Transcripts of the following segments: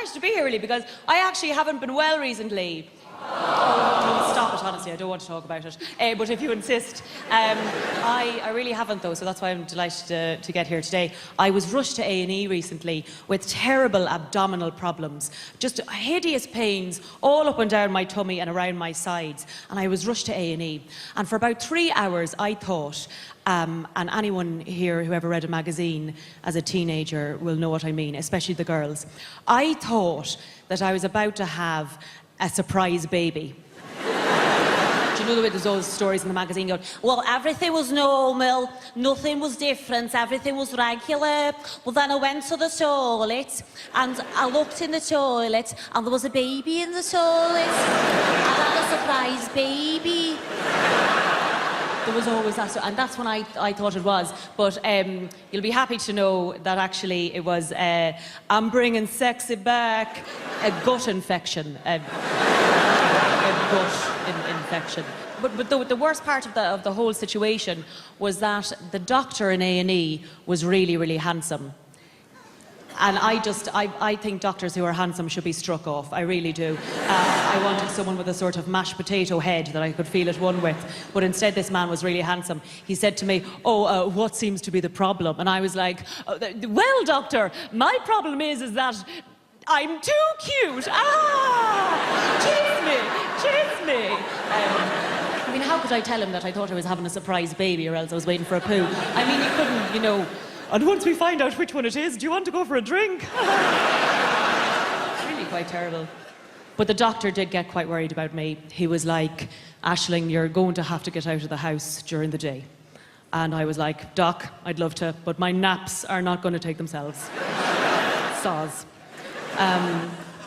wanted to be here really because I actually haven't been well recently. Oh, stop it, honestly, I don't want to talk about it. But if you insist, I really haven't though, so that's why I'm delighted to get here today. I was rushed to A&E recently with terrible abdominal problems, just hideous pains all up and down my tummy and around my sides, and I was rushed to A&E. And for about 3 hours I thought, and anyone here who ever read a magazine as a teenager will know what I mean, especially the girls, I thought that I was about to have a surprise baby. Do you know the way there's those stories in the magazine going, well, everything was normal, nothing was different, everything was regular. Well, then I went to the toilet, and I looked in the toilet, and there was a baby in the toilet. I had a surprise baby. There was always that, and that's when I thought it was. But you'll be happy to know that actually it was, I'm bringing sexy back, a gut infection. A gut infection. But the worst part of the whole situation was that the doctor in A&E was really, really handsome. And I think doctors who are handsome should be struck off. I really do. I wanted someone with a sort of mashed potato head that I could feel at one with. But instead, this man was really handsome. He said to me, what seems to be the problem? And I was like, well, doctor, my problem is that I'm too cute. Cheers me. I mean, how could I tell him that I thought I was having a surprise baby or else I was waiting for a poo? I mean, you couldn't, you know. And once we find out which one it is, do you want to go for a drink? It's really quite terrible. But the doctor did get quite worried about me. He was like, Aisling, you're going to have to get out of the house during the day. And I was like, Doc, I'd love to, but my naps are not going to take themselves. Soz.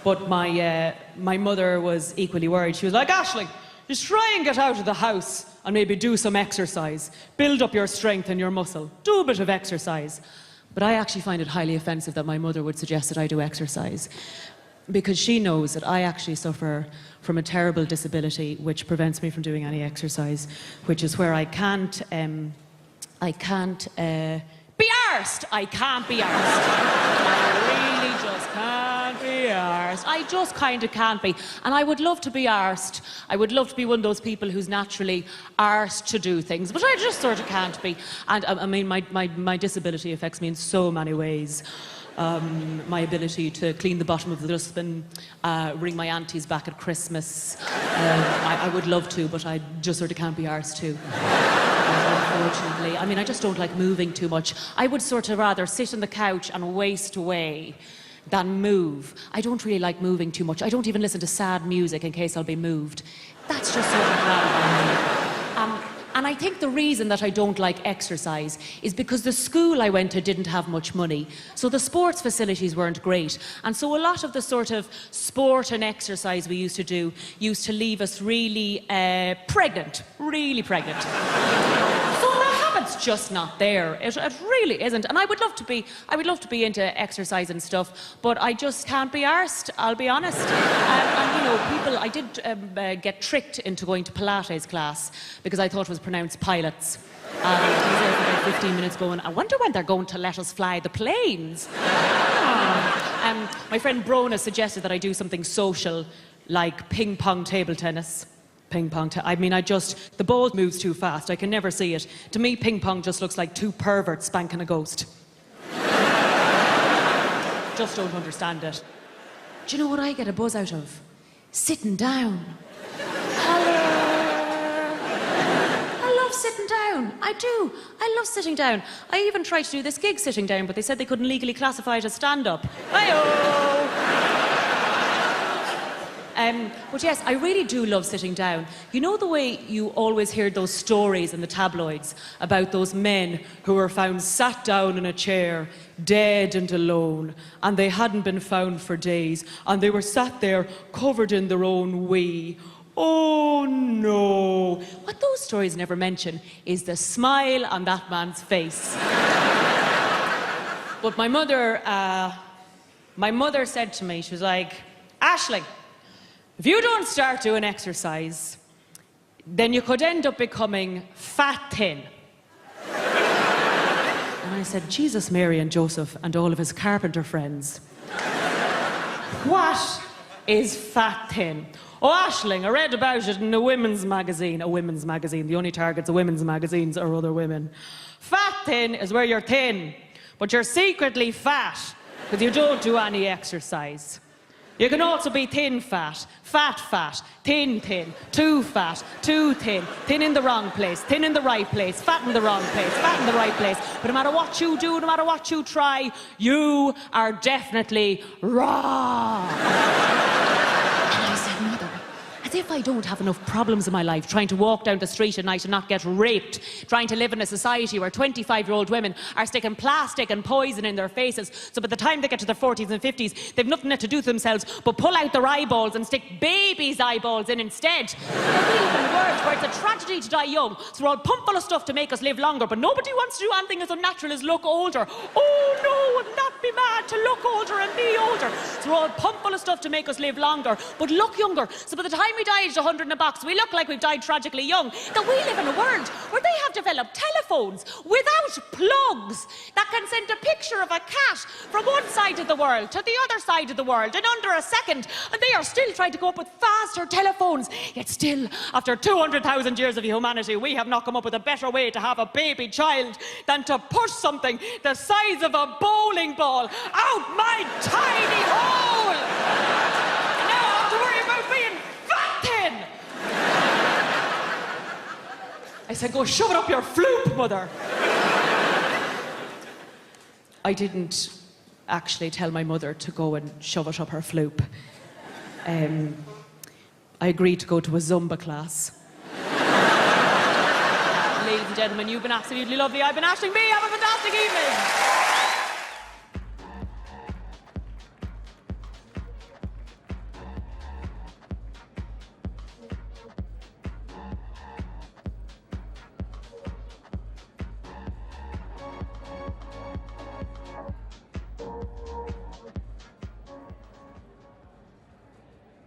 But my mother was equally worried. She was like, Aisling, just try and get out of the house and maybe do some exercise. Build up your strength and your muscle. Do a bit of exercise. But I actually find it highly offensive that my mother would suggest that I do exercise, because she knows that I actually suffer from a terrible disability which prevents me from doing any exercise, which is where I can't be arsed. I can't be arsed. I really just can't be arsed. I just kind of can't be. And I would love to be arsed. I would love to be one of those people who's naturally arsed to do things, but I just sort of can't be. And I mean, my disability affects me in so many ways. My ability to clean the bottom of the dustbin, ring my aunties back at Christmas. I would love to, but I just sort of can't be arsed too. Unfortunately. I mean, I just don't like moving too much. I would sort of rather sit on the couch and waste away than move. I don't really like moving too much. I don't even listen to sad music in case I'll be moved. That's just sort of bad. And I think the reason that I don't like exercise is because the school I went to didn't have much money. So the sports facilities weren't great. And so a lot of the sort of sport and exercise we used to do used to leave us really pregnant, really pregnant. So the habit's just not there. It really isn't. And I would love to be into exercise and stuff, but I just can't be arsed, I'll be honest. And you know, I did get tricked into going to Pilates class because I thought it was pronounced pilots. I was there for about 15 minutes going, I wonder when they're going to let us fly the planes. My friend Brona suggested that I do something social, like ping pong table tennis. I mean, the ball moves too fast. I can never see it. To me, ping pong just looks like two perverts spanking a ghost. Just don't understand it. Do you know what I get a buzz out of? Sitting down. I love sitting down. I do. I love sitting down. I even tried to do this gig sitting down, but they said they couldn't legally classify it as stand-up. Hi-oh! But yes, I really do love sitting down. You know the way you always hear those stories in the tabloids about those men who were found sat down in a chair, dead and alone, and they hadn't been found for days, and they were sat there covered in their own wee. Oh no. What those stories never mention is the smile on that man's face. But my mother said to me, she was like, Aisling, if you don't start doing exercise, then you could end up becoming fat thin. And I said, Jesus, Mary and Joseph and all of his carpenter friends. What is fat thin? Oh, Aisling, I read about it in a women's magazine. A women's magazine. The only targets of women's magazines are other women. Fat thin is where you're thin, but you're secretly fat because you don't do any exercise. You can also be thin fat, thin, too fat, too thin, thin in the wrong place, thin in the right place, fat in the wrong place, fat in the right place. But no matter what you do, no matter what you try, you are definitely wrong. And I said, Mother, as if I don't have enough problems in my life trying to walk down the street at night and not get raped, trying to live in a society where 25-year-old women are sticking plastic and poison in their faces, so by the time they get to their 40s and 50s, they've nothing to do to themselves but pull out their eyeballs and stick babies' eyeballs in instead. We live in a world where it's a tragedy to die young, so we're all pumped full of stuff to make us live longer, but nobody wants to do anything as unnatural as look older. Oh no, wouldn't that be mad to look older and be older? So we're all pumped full of stuff to make us live longer, but look younger. So by the time we die aged 100 in a box, we look like we've died tragically young. That we live in a world where they have developed telephones without plugs that can send a picture of a cat from one side of the world to the other side of the world in under a second, and they are still trying to come up with faster telephones. Yet still, after 200,000 years of humanity, we have not come up with a better way to have a baby child than to push something the size of a bowling ball out my tiny hole. And now I have to worry about being fat thin. I said, go shove it up your floop, Mother. I didn't actually tell my mother to go and shove it up her floop. I agreed to go to a Zumba class. Ladies and gentlemen, you've been absolutely lovely. I've been Aisling B. Have a fantastic evening.